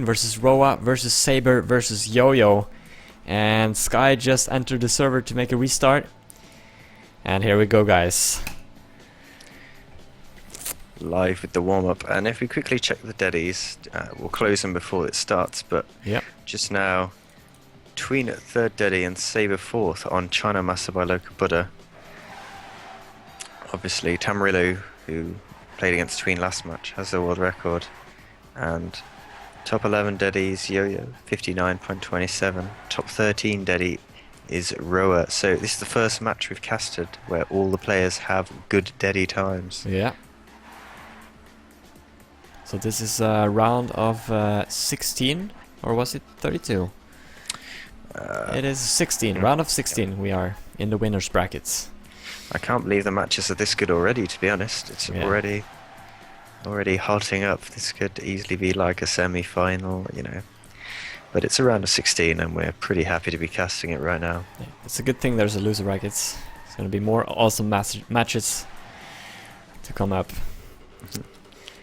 versus Roa versus Saber versus Yo-Yo. And Sky just entered the server to make a restart. And here we go, guys. Live with the warm-up, and if we quickly check the deadies, we'll close them before it starts, but just now Tween at third deadie and Saber fourth on China Master by Local Buddha. Obviously Tamarillo, who played against Tween last match, has the world record, and top 11 deadies Yo-Yo 59.27, top 13 deadie is Roa. So this is the first match we've casted where all the players have good deadie times. Yeah. So this is a round of 16, or was it 32? It is 16, round of 16. We are in the winners brackets. I can't believe the matches are this good already, to be honest. It's already hotting up. This could easily be like a semi-final, you know. But it's a round of 16 and we're pretty happy to be casting it right now. Yeah, it's a good thing there's a loser brackets. It's going to be more awesome matches to come up.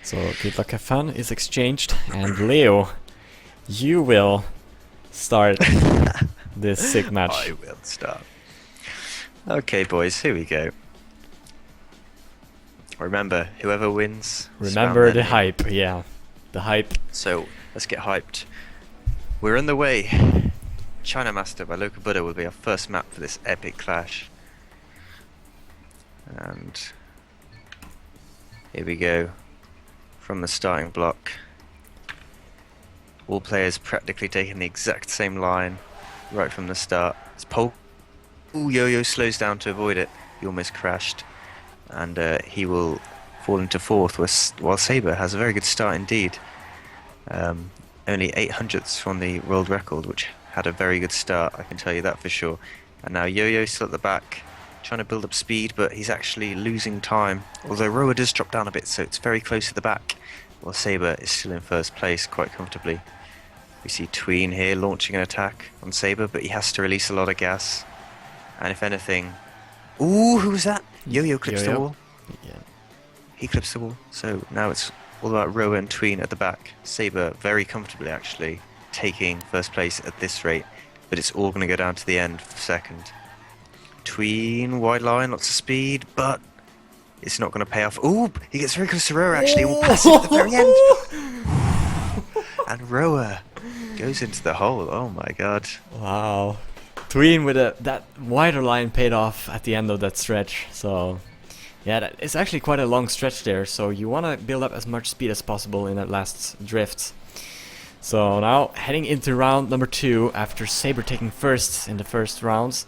So good luck, have fun is exchanged, and Leo, you will start this sick match. I will start. Okay, boys, here we go. Remember, whoever wins. Remember the hype, yeah, the hype. So let's get hyped. We're on the way. China Master by Local Buddha will be our first map for this epic clash. And here we go. From the starting block, all players practically taking the exact same line right from the start. It's pole. Ooh, Yo-Yo slows down to avoid it. He almost crashed, and he will fall into fourth. While Saber has a very good start indeed. Only 800ths from the world record, which had a very good start. I can tell you that for sure. And now Yo-Yo still at the back, trying to build up speed, but he's actually losing time. Although Roa does drop down a bit, so it's very close to the back. While Saber is still in first place quite comfortably. We see Tween here launching an attack on Saber, but he has to release a lot of gas. And if anything... Ooh, who was that? Yo-Yo clips the wall. Yeah. He clips the wall. So now it's all about Roa and Tween at the back. Saber very comfortably actually taking first place at this rate. But it's all going to go down to the end for second. Tween, wide line, lots of speed, but it's not going to pay off. Ooh, he gets very close to Roa actually, and will pass it at the very end. And Roa goes into the hole. Oh my god. Wow. Tween with that wider line paid off at the end of that stretch. So yeah, it's actually quite a long stretch there. So you want to build up as much speed as possible in that last drift. So now heading into round number 2 after Saber taking first in the first rounds.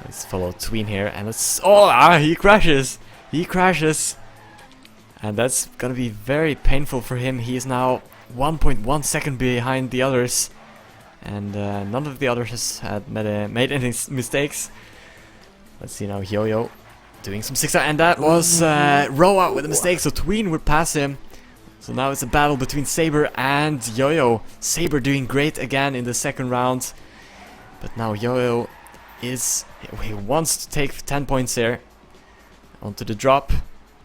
Let's follow Tween here, and let's... he crashes! He crashes! And that's gonna be very painful for him. He is now 1.1 second behind the others. And none of the others had made any mistakes. Let's see now, Yo-Yo doing some 6 and that was Roa with a mistake, so Tween would pass him. So now it's a battle between Saber and Yo-Yo. Saber doing great again in the second round. But now Yo-Yo he wants to take 10 points here. Onto the drop.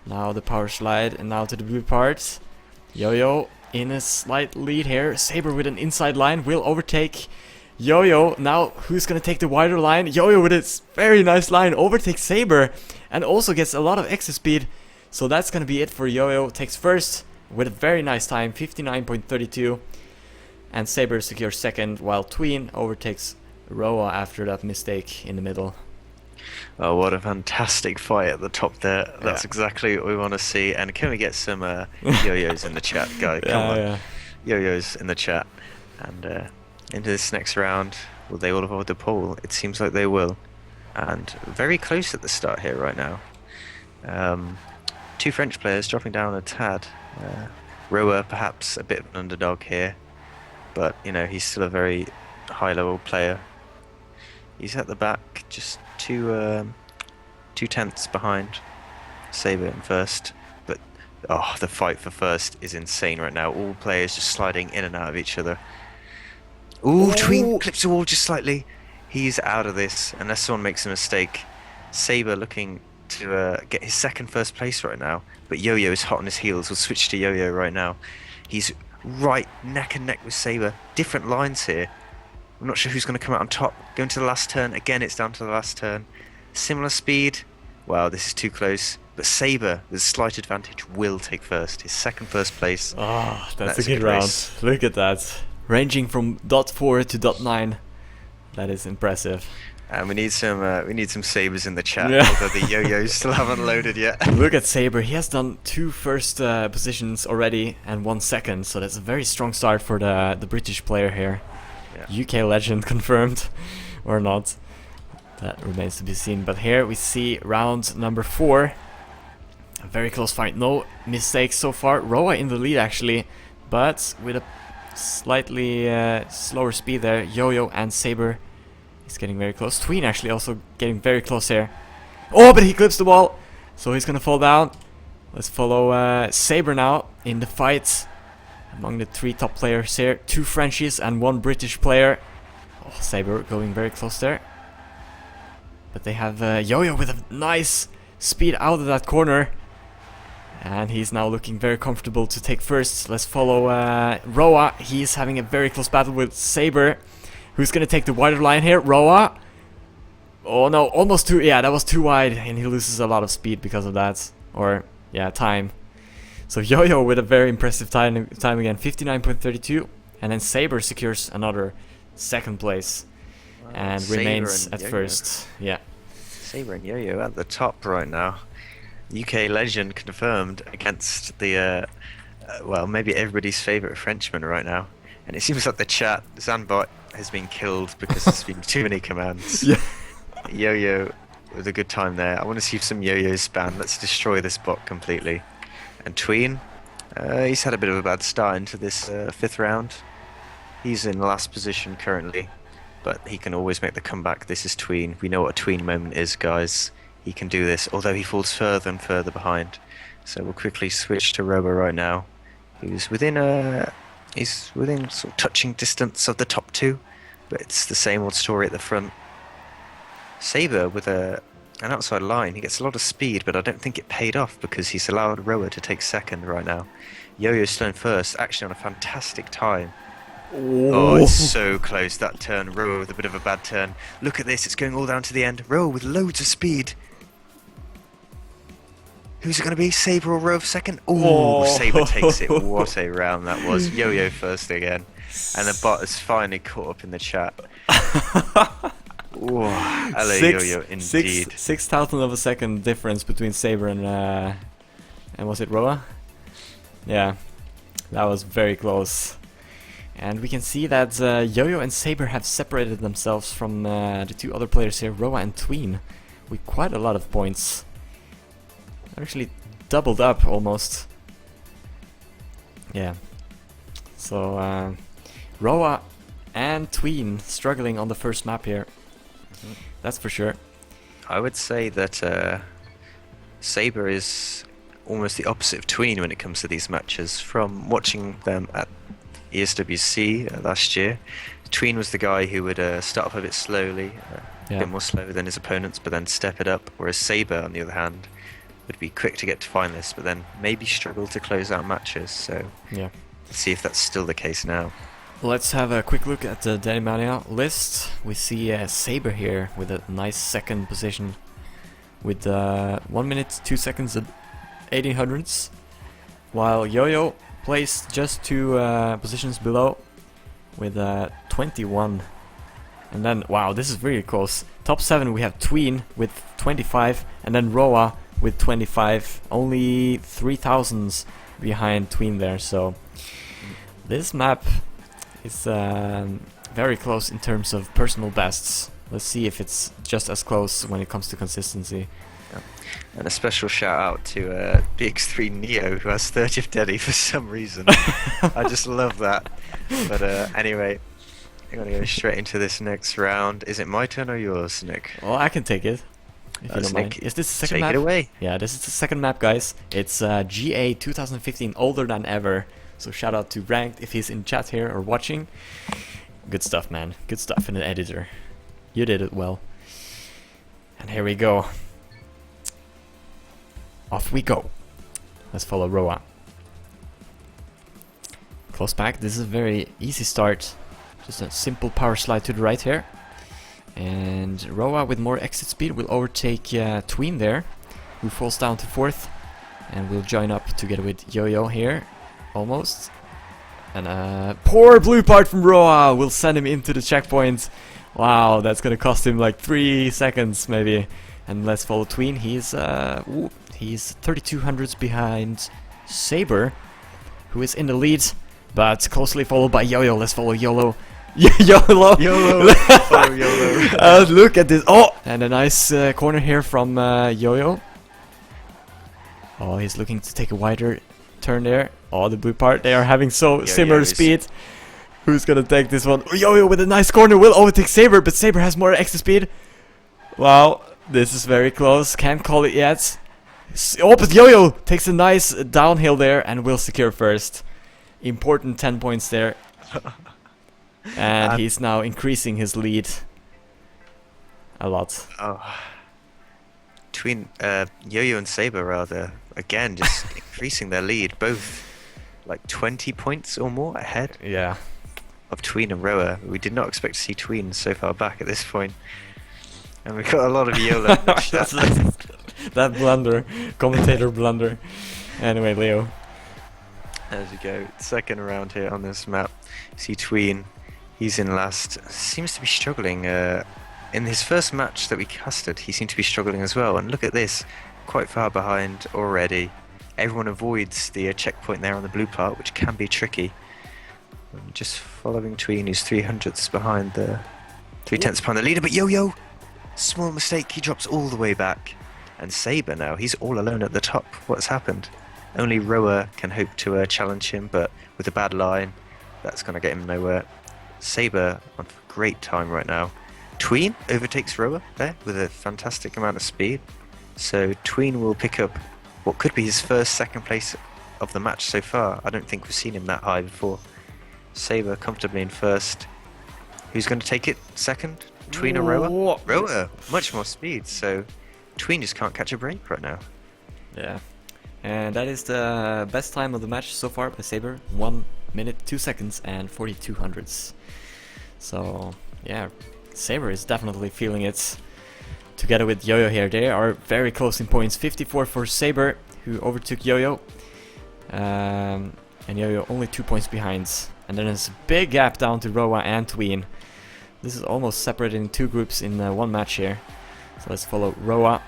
Now the power slide, and now to the blue part. Yo-Yo in a slight lead here. Saber with an inside line will overtake Yo-Yo. Now who's gonna take the wider line? Yo-Yo with its very nice line overtakes Saber and also gets a lot of extra speed. So that's gonna be it for Yo-Yo. Takes first with a very nice time, 59.32. And Saber secures second, while Tween overtakes Roa after that mistake in the middle. Oh, what a fantastic fight at the top there. That's exactly what we want to see. And can we get some yo-yos in the chat, guy? Come on. Yeah. Yo-yos in the chat. And into this next round, will they all avoid the pole? It seems like they will. And very close at the start here right now. 2 French players dropping down a tad. Roa perhaps a bit of an underdog here. But, you know, he's still a very high-level player. He's at the back, just 2 tenths behind Saber in first. But the fight for first is insane right now. All players just sliding in and out of each other. Ooh, Tween clips the wall just slightly. He's out of this unless someone makes a mistake. Saber looking to get his first place right now, but Yo-Yo is hot on his heels. We'll switch to Yo-Yo right now. He's right neck and neck with Saber. Different lines here. I'm not sure who's going to come out on top. Going to the last turn. Again, it's down to the last turn. Similar speed. Wow, this is too close. But Saber, with a slight advantage, will take first. His first place. Oh, that's a a good good round. race. Look at that. Ranging from .4 to .9. That is impressive. And we need some Sabers in the chat, Yeah. although the yo-yos still haven't loaded yet. Look at Saber. He has done 2 first positions already and 1 second. So that's a very strong start for the British player here. Yeah. UK legend confirmed or not. That remains to be seen. But here we see round number 4. A very close fight. No mistakes so far. Roa in the lead actually, but with a slightly slower speed there. Yo-Yo and Saber is getting very close. Tween actually also getting very close here. Oh, but he clips the wall, so he's gonna fall down. Let's follow Saber now in the fight among the 3 top players here. 2 Frenchies and 1 British player. Oh, Saber going very close there. But they have Yo-Yo with a nice speed out of that corner. And he's now looking very comfortable to take first. Let's follow Roa. He's having a very close battle with Saber. Who's going to take the wider line here? Roa. Oh no, almost too... Yeah, that was too wide. And he loses a lot of speed because of that. Or, yeah, time. So Yo-Yo with a very impressive time again. 59.32. And then Saber secures another 2nd place. Wow, And Saber remains and at Yo-Yo. first. Yeah. Saber and Yo-Yo at the top right now. UK legend confirmed against the, well, maybe everybody's favourite Frenchman right now. And it seems like the chat, Zanbot, has been killed because there's been too many commands. Yeah. Yo-Yo with a good time there. I want to see some Yo-Yos span. Let's destroy this bot completely. And Tween, he's had a bit of a bad start into this 5th round. He's in last position currently, but he can always make the comeback. This is Tween. We know what a Tween moment is, guys. He can do this, although he falls further and further behind. So we'll quickly switch to Robo right now. He's within sort of touching distance of the top 2, but it's the same old story at the front. Saber with an outside line. He gets a lot of speed, but I don't think it paid off because he's allowed Roa to take 2nd right now. Yo-Yo still in 1st, actually on a fantastic time. Oh, it's so close, that turn. Roa with a bit of a bad turn. Look at this, it's going all down to the end. Roa with loads of speed. Who's it going to be? Saber or Roa 2nd? Oh, Saber takes it. What a round that was. Yo-Yo 1st again. And the bot has finally caught up in the chat. Oh, hello Yo-Yo indeed. 6,000 of a second difference between Saber and was it Roa? Yeah, that was very close. And we can see that Yo-Yo and Saber have separated themselves from the 2 other players here, Roa and Tween, with quite a lot of points. Actually doubled up almost. Yeah. So Roa and Tween struggling on the first map here. That's for sure. I would say that Saber is almost the opposite of Tween when it comes to these matches. From watching them at ESWC last year, Tween was the guy who would start off a bit slowly, a bit more slow than his opponents, but then step it up. Whereas Saber, on the other hand, would be quick to get to finalists, but then maybe struggle to close out matches. So yeah, let's see if that's still the case now. Let's have a quick look at the Danimania list. We see Saber here with a nice 2nd position with 1 minute 2 seconds at 1800s, while Yo-Yo placed just 2 positions below with 21. And then, wow, this is really close. Top 7 we have Tween with 25, and then Roa with 25. Only 3,000s behind Tween there, so this map is very close in terms of personal bests. Let's see if it's just as close when it comes to consistency. And a special shout out to BX3 Neo, who has 30th Deddy for some reason. I just love that. But anyway, I'm going to go straight into this next round. Is it my turn or yours, Nick? Well, I can take it, if you don't mind. Is this the 2nd map? Take it away. Yeah, this is the 2nd map, guys. It's GA 2015, older than ever. So shout out to Ranked if he's in chat here or watching. Good stuff, man. Good stuff in the editor. You did it well. And here we go. Off we go. Let's follow Roa. close back. This is a very easy start. Just a simple power slide to the right here. And Roa with more exit speed will overtake Tween there, who falls down to 4th. And we'll join up together with Yo-Yo here. Almost. And poor blue part from Roa will send him into the checkpoint. Wow, that's gonna cost him like 3 seconds maybe. And let's follow Tween. He's 3200s behind Saber, who is in the lead, but closely followed by Yo-Yo. Let's follow YOLO. YOLO! YOLO! Follow YOLO. Look at this. Oh! And a nice corner here from Yo-Yo. Oh, he's looking to take a wider turn there. Oh, the blue part. They are having so similar speed. Who's gonna take this one? Yo-Yo with a nice corner will overtake Saber, but Saber has more extra speed. Wow, this is very close. Can't call it yet. Oh, but Yo-Yo takes a nice downhill there and will secure first. Important 10 points there. And he's now increasing his lead a lot. Oh. Between Yo-Yo and Saber, rather, again, just increasing their lead, both like 20 points or more ahead. Yeah. Of Tween and Roa. We did not expect to see Tween so far back at this point. And we got a lot of YOLO. That blunder. Commentator blunder. Anyway, Leo. As we go, second round here on this map. See Tween. He's in last. Seems to be struggling. In his first match that we casted, he seemed to be struggling as well. And look at this. Quite far behind already. Everyone avoids the checkpoint there on the blue part, which can be tricky. I'm just following Tween, who's 300ths behind the 3/10 behind the leader, but Yo-Yo, small mistake, he drops all the way back. And Saber now, he's all alone at the top. What's happened? Only Roa can hope to challenge him, but with a bad line, that's going to get him nowhere. Saber on great time right now. Tween overtakes Roa there with a fantastic amount of speed. So Tween will pick up what could be his first second place of the match so far. I don't think we've seen him that high before. Saber comfortably in first. Who's going to take it second? Tween or Roa? Roa, much more speed, so Tween just can't catch a break right now. Yeah. And that is the best time of the match so far by Saber. 1 minute, 2 seconds and 42 hundredths. So, yeah, Saber is definitely feeling it. Together with Yo-Yo here, they are very close in points. 54 for Saber, who overtook Yo-Yo. And Yo-Yo only 2 points behind. And then there's a big gap down to Roa and Tween. This is almost separated in 2 groups in one match here. So let's follow Roa.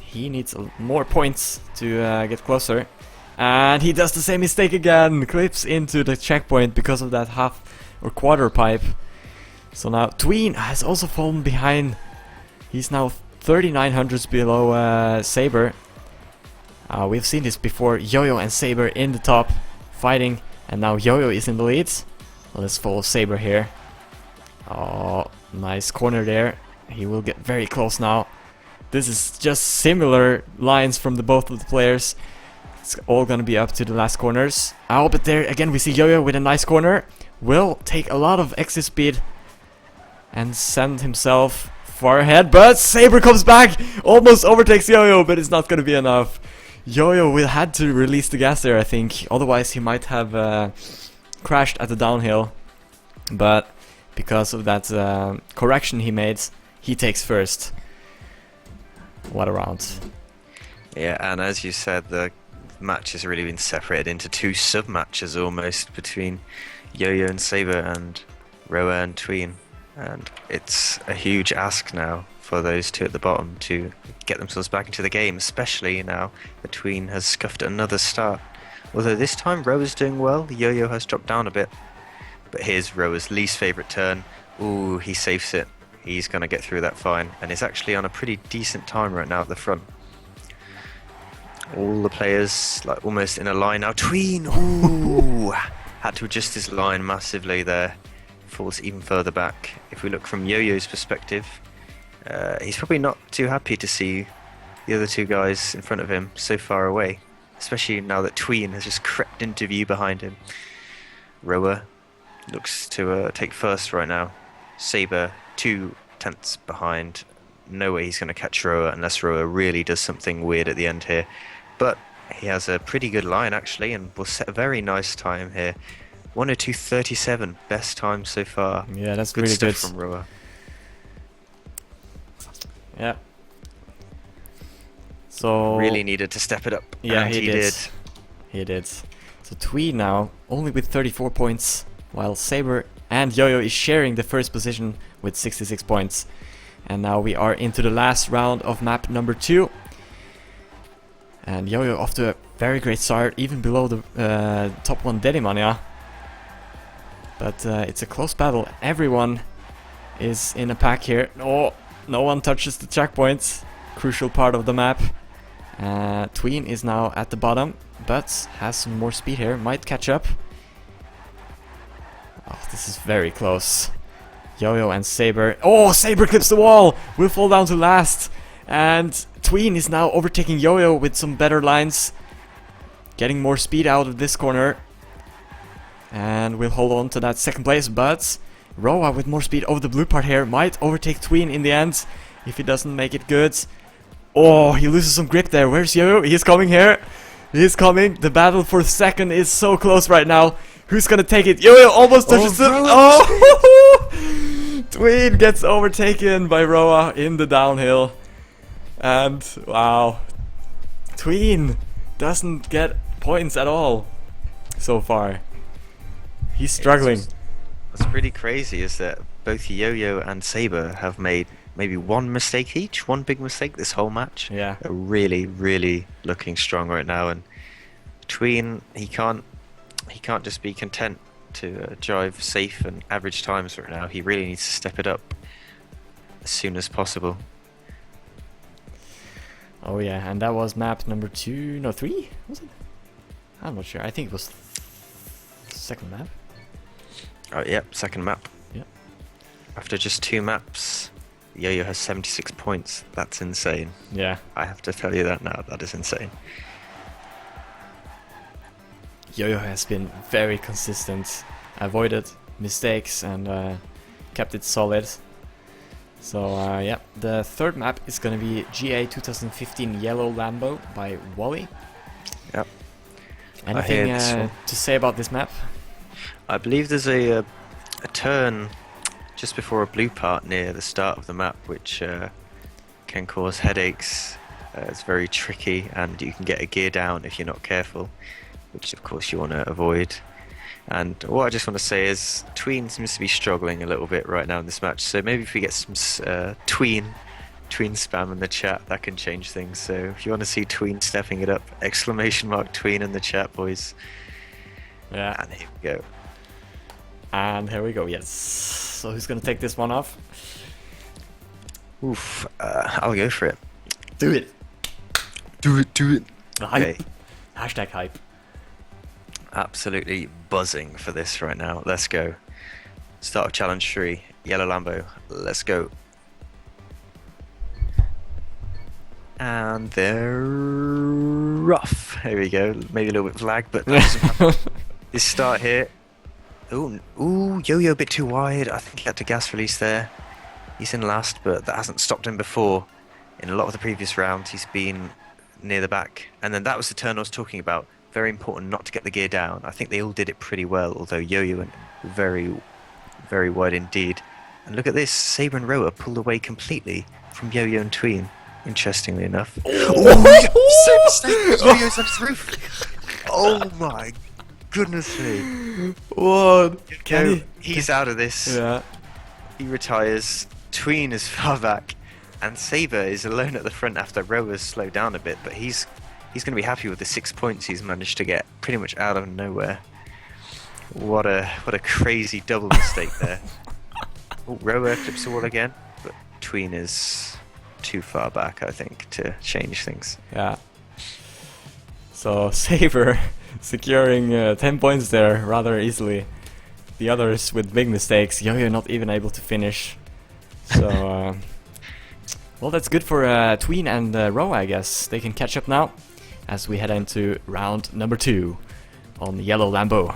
He needs more points to get closer. And he does the same mistake again. Clips into the checkpoint because of that half or quarter pipe. So now Tween has also fallen behind. He's now 3900s below Saber. We've seen this before. Yo-Yo and Saber in the top fighting. And now Yo-Yo is in the lead. Let's follow Saber here. Oh, nice corner there. He will get very close now. This is just similar lines from both of the players. It's all gonna be up to the last corners. Oh, but there again we see Yo-Yo with a nice corner. Will take a lot of exit speed and send himself far ahead. But Saber comes back, almost overtakes Yo-Yo, but it's not gonna be enough. Yo-Yo will had to release the gas there, I think. Otherwise, he might have crashed at the downhill. But because of that correction he made, he takes first. What a round. Yeah, and as you said, the match has really been separated into 2 sub-matches almost between Yo-Yo and Saber and Roa and Tween. And it's a huge ask now for those 2 at the bottom to get themselves back into the game, especially now that Tween has scuffed another start. Although this time Roa's doing well, Yo-Yo has dropped down a bit. But here's Roa's least favourite turn. Ooh, he safes it. He's going to get through that fine, and is actually on a pretty decent time right now at the front. All the players like almost in a line now. Tween, ooh, had to adjust his line massively there. Falls even further back. If we look from Yo-Yo's perspective, he's probably not too happy to see the other 2 guys in front of him so far away, especially now that Tween has just crept into view behind him. Roa looks to take first right now. Saber 2/10 behind. No way he's going to catch Roa unless Roa really does something weird at the end here. But He has a pretty good line actually, and will set a very nice time here. 1:02:37, best time so far. Yeah, that's Good really stuff good. from Roa. Yeah. So Really needed to step it up. yeah, and he he did. He did. So Twee now only with 34 points, while Saber and Yo-Yo is sharing the first position with 66 points. And now we are into the last round of map number 2. And Yo-Yo off to a very great start, even below the top 1 Dedimania. But it's a close battle. Everyone is in a pack here. Oh, no one touches the checkpoints. Crucial part of the map. Tween is now at the bottom, but has some more speed here. Might catch up. Oh, this is very close. Yo-Yo and Saber. Oh, Saber clips the wall! Will fall down to last. And Tween is now overtaking Yo-Yo with some better lines. Getting more speed out of this corner. And will hold on to that second place, but Roa with more speed over the blue part here might overtake Tween in the end if he doesn't make it good. Oh, he loses some grip there. Where's Yo-Yo? He's coming here. He's coming. The battle for second is so close right now. Who's gonna take it? Yo-Yo almost touches it. Oh! Tween gets overtaken by Roa in the downhill. And wow. Tween doesn't get points at all so far. He's struggling. What's pretty crazy is that both Yo-Yo and Saber have made maybe one mistake each, one big mistake this whole match. Yeah. They're really, really looking strong right now, and Tween, he can't just be content to drive safe and average times right now. He really needs to step it up as soon as possible. Oh yeah, and that was map number 2, no 3, was it? I'm not sure. I think it was second map. Oh yep, second map. Yep. After just 2 maps, Yo-Yo has 76 points. That's insane. Yeah. I have to tell you that now. That is insane. Yo-Yo has been very consistent, avoided mistakes and kept it solid. So yeah, the third map is gonna be GA 2015 Yellow Lambo by Wally. Yep. Anything to say about this map? I believe there's a turn just before a blue part near the start of the map, which can cause headaches. It's very tricky, and you can get a gear down if you're not careful, which of course you want to avoid. And what I just want to say is Tween seems to be struggling a little bit right now in this match, so maybe if we get some Tween spam in the chat, that can change things. So if you want to see Tween stepping it up, exclamation mark Tween in the chat, boys. Yeah. And here we go. And here we go, yes. So who's gonna take this one off? Oof, I'll go for it. Do it! Do it. Hype. Okay. Hashtag hype. Absolutely buzzing for this right now. Let's go. Start of challenge 3. Yellow Lambo. Let's go. And they're rough. Here we go. Maybe a little bit of lag, but that doesn't happen. This start here. Ooh, Yo-Yo a bit too wide. I think he had to gas release there. He's in last, but that hasn't stopped him before. In a lot of the previous rounds, he's been near the back. And then that was the turn I was talking about. Very important not to get the gear down. I think they all did it pretty well, although Yo-Yo went very, very wide indeed. And look at this, Saber and Roa pulled away completely from Yo-Yo and Tween, interestingly enough. Yo-Yo's on his roof! Oh my goodness me. What? He's out of this. Yeah. He retires. Tween is far back. And Saber is alone at the front after Roa's slowed down a bit, but he's going to be happy with the 6 points he's managed to get pretty much out of nowhere. What a crazy double mistake there. Oh, Roa clips the wall again, but Tween is too far back, I think, to change things. Yeah. So Saber securing 10 points there rather easily. The others with big mistakes. Yo-Yo not even able to finish. So well, that's good for Tween and Roa, I guess. They can catch up now as we head into round number 2 on Yellow Lambo.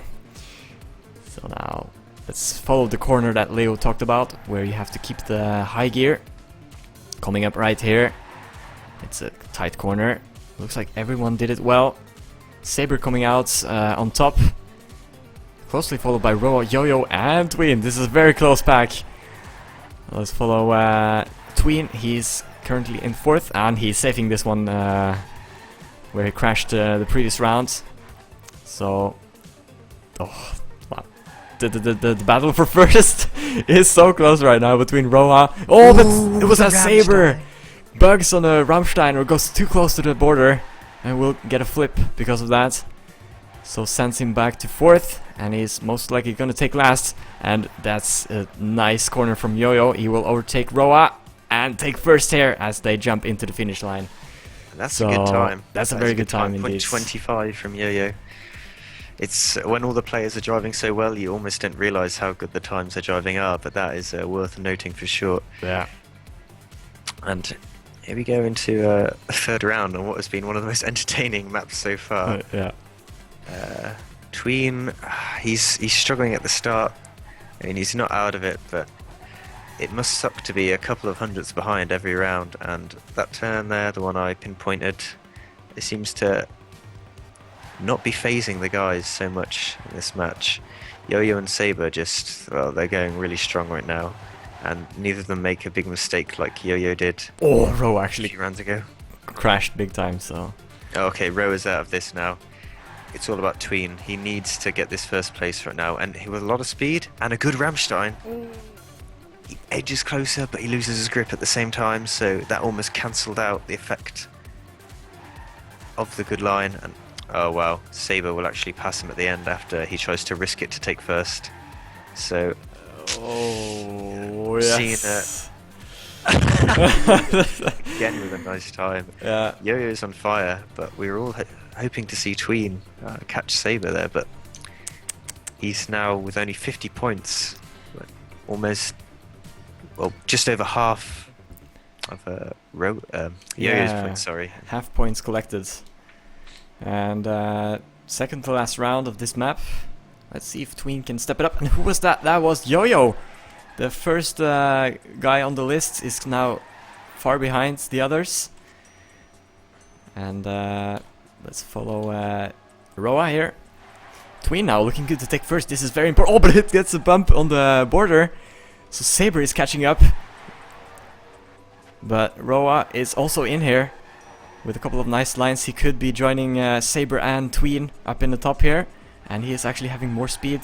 So now let's follow the corner that Leo talked about, where you have to keep the high gear. Coming up right here. It's a tight corner. Looks like everyone did it well. Saber coming out on top. Closely followed by Roa, Yo-Yo, and Tween. This is a very close pack. Let's follow Tween. He's currently in 4th, and he's saving this one where he crashed the previous round. So, oh, wow. The battle for first is so close right now between Roa. Oh, but it was a Saber! Bugs on a Rammstein or goes too close to the border, and will get a flip because of that. So sends him back to 4th, and he's most likely gonna take last. And that's a nice corner from Yo-Yo. He will overtake Roa and take first here as they jump into the finish line. That's a good time. That's a very good time indeed. 0.25 from Yo-Yo. It's when all the players are driving so well, you almost don't realise how good the times they're driving are, but that is worth noting for sure. Yeah. And here we go into a 3rd round on what has been one of the most entertaining maps so far. Yeah. Tween, he's struggling at the start. I mean, he's not out of it, but it must suck to be a couple of hundredths behind every round. And that turn there, the one I pinpointed, it seems to not be phasing the guys so much in this match. Yo-Yo and Saber just, well, they're going really strong right now, and neither of them make a big mistake like Yo-Yo did. Oh, Ro A actually few rounds ago. crashed big time, so... Okay, Ro is out of this now. It's all about Tween. He needs to get this 1st place right now, and with a lot of speed and a good Rammstein. He edges closer, but he loses his grip at the same time, so that almost cancelled out the effect of the good line. And oh wow, Saber will actually pass him at the end after he tries to risk it to take 1st. So, oh yes. Again with a nice time. Yeah. Yo-Yo's on fire, but we were all hoping to see Tween catch Saber there, but he's now with only 50 points, almost, well, just over half of Yo-Yo's points, sorry. Half points collected. And 2nd to last round of this map. Let's see if Tween can step it up. And who was that? That was Yo-Yo! The first guy on the list is now far behind the others. And let's follow Roa here. Tween now looking good to take 1st. This is very important. Oh, but it gets a bump on the border. So Saber is catching up. But Roa is also in here with a couple of nice lines. He could be joining Saber and Tween up in the top here. And he is actually having more speed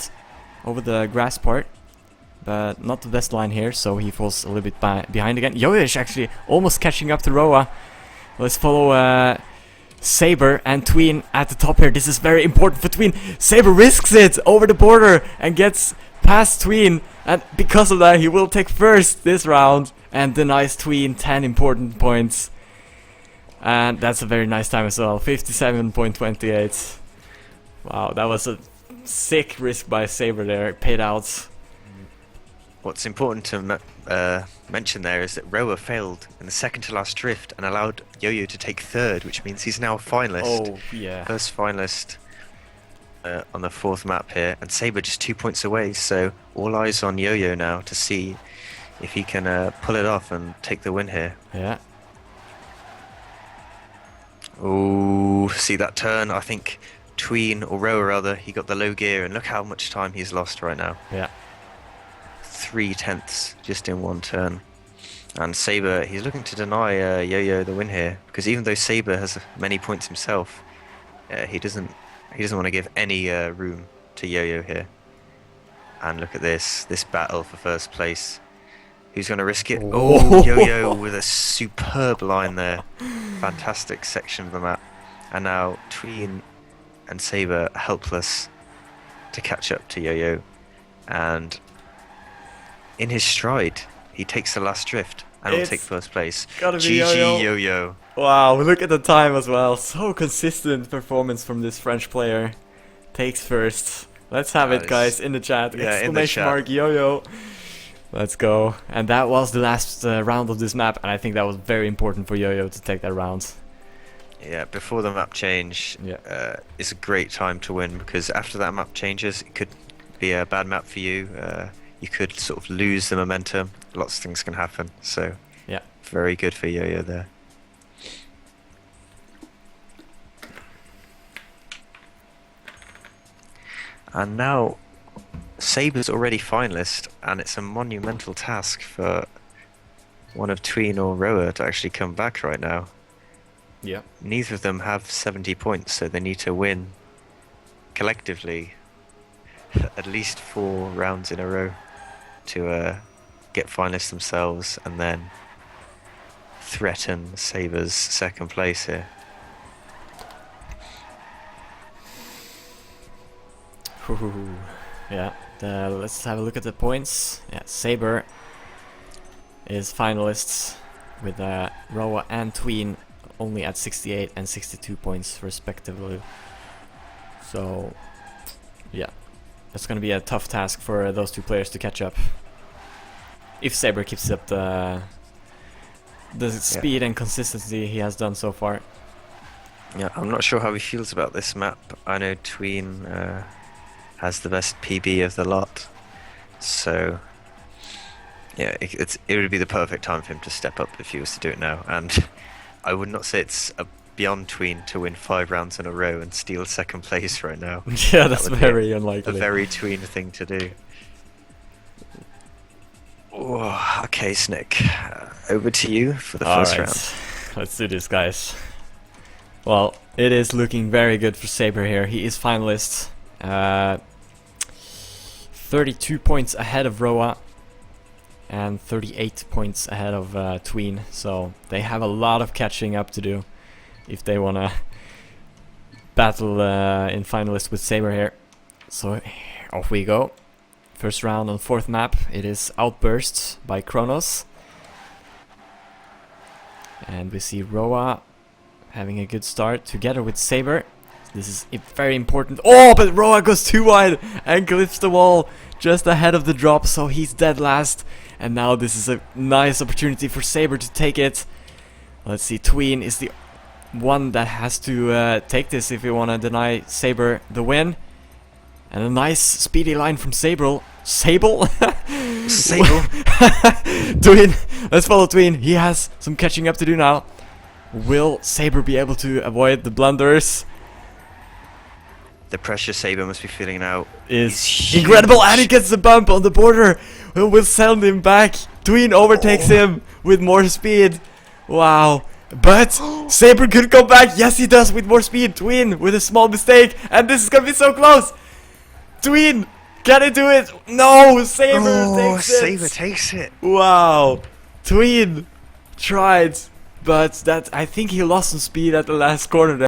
over the grass part. But not the best line here, so he falls a little bit behind again. Yo-Yo is actually almost catching up to Roa. Let's follow Saber and Tween at the top here. This is very important for Tween. Saber risks it over the border and gets past Tween. And because of that, he will take 1st this round and denies Tween 10 important points. And that's a very nice time as well. 57.28. Wow, that was a sick risk by Saber there. It paid out. What's important to mention there is that Roa failed in the 2nd to last drift and allowed Yo-Yo to take 3rd, which means he's now a finalist. Oh, yeah. 1st finalist on the 4th map here, and Saber just 2 points away, so all eyes on Yo-Yo now to see if he can pull it off and take the win here. Yeah. Oh, see that turn? I think Tween, or Roa rather, he got the low gear, and look how much time he's lost right now. Yeah. 3/10 just in one turn. And Saber, he's looking to deny Yo-Yo the win here, because even though Saber has many points himself, he doesn't want to give any room to Yo-Yo here. And look at this battle for 1st place. Who's going to risk it? Oh, Yo-Yo with a superb line there. Fantastic section of the map. And now Tween and Saber helpless to catch up to Yo-Yo. And in his stride, he takes the last drift and will take 1st place. Gotta be GG Yo-Yo. Yo-Yo. Wow, look at the time as well. So consistent performance from this French player. Takes 1st. Let's have it, guys, in the chat. Yeah, Exclamation mark Yo-Yo. Let's go. And that was the last round of this map, and I think that was very important for Yo-Yo to take that round. Yeah, before the map change, it's a great time to win, because after that map changes, it could be a bad map for you. You could sort of lose the momentum. Lots of things can happen. So, yeah, very good for Yo-Yo there. And now Saber's already finalist, and it's a monumental task for one of Tween or Roa to actually come back right now. Yeah. Neither of them have 70 points, so they need to win collectively at least 4 rounds in a row to get finalists themselves and then threaten Saber's second place here. Yeah, let's have a look at the points. Yeah, Saber is finalists with Roa and Tween only at 68 and 62 points respectively. So, yeah, it's going to be a tough task for those two players to catch up. If Saber keeps up the speed and consistency he has done so far. Yeah, I'm not sure how he feels about this map. I know Tween has the best PB of the lot, so yeah, it would be the perfect time for him to step up if he was to do it now. And I would not say it's beyond Tween to win 5 rounds in a row and steal second place right now. Yeah, that's very unlikely. A very Tween thing to do. Oh, okay, Znik, over to you for the first round. Let's do this, guys. Well, it is looking very good for Saber here. He is finalist. 32 points ahead of Roa and 38 points ahead of Tween, so they have a lot of catching up to do if they want to battle in finalists with Saber here. So off we go. First round on 4th map, it is Outbursts by Kronos. And we see Roa having a good start together with Saber. This is very important. Oh, but Roa goes too wide and clips the wall just ahead of the drop, so he's dead last. And now this is a nice opportunity for Saber to take it. Let's see, Tween is the one that has to take this if we want to deny Saber the win. And a nice speedy line from Sable. Sable? Sable. Tween. Let's follow Tween. He has some catching up to do now. Will Saber be able to avoid the blunders? The pressure Saber must be feeling now is incredible, and he gets the bump on the border. Will send him back. Tween overtakes him with more speed. Wow. But Saber could come back. Yes, he does with more speed. Tween with a small mistake, and this is gonna be so close. Tween, can he do it? No, Saber takes it. Saber takes it. Wow. Tween tried, but I think he lost some speed at the last corner there.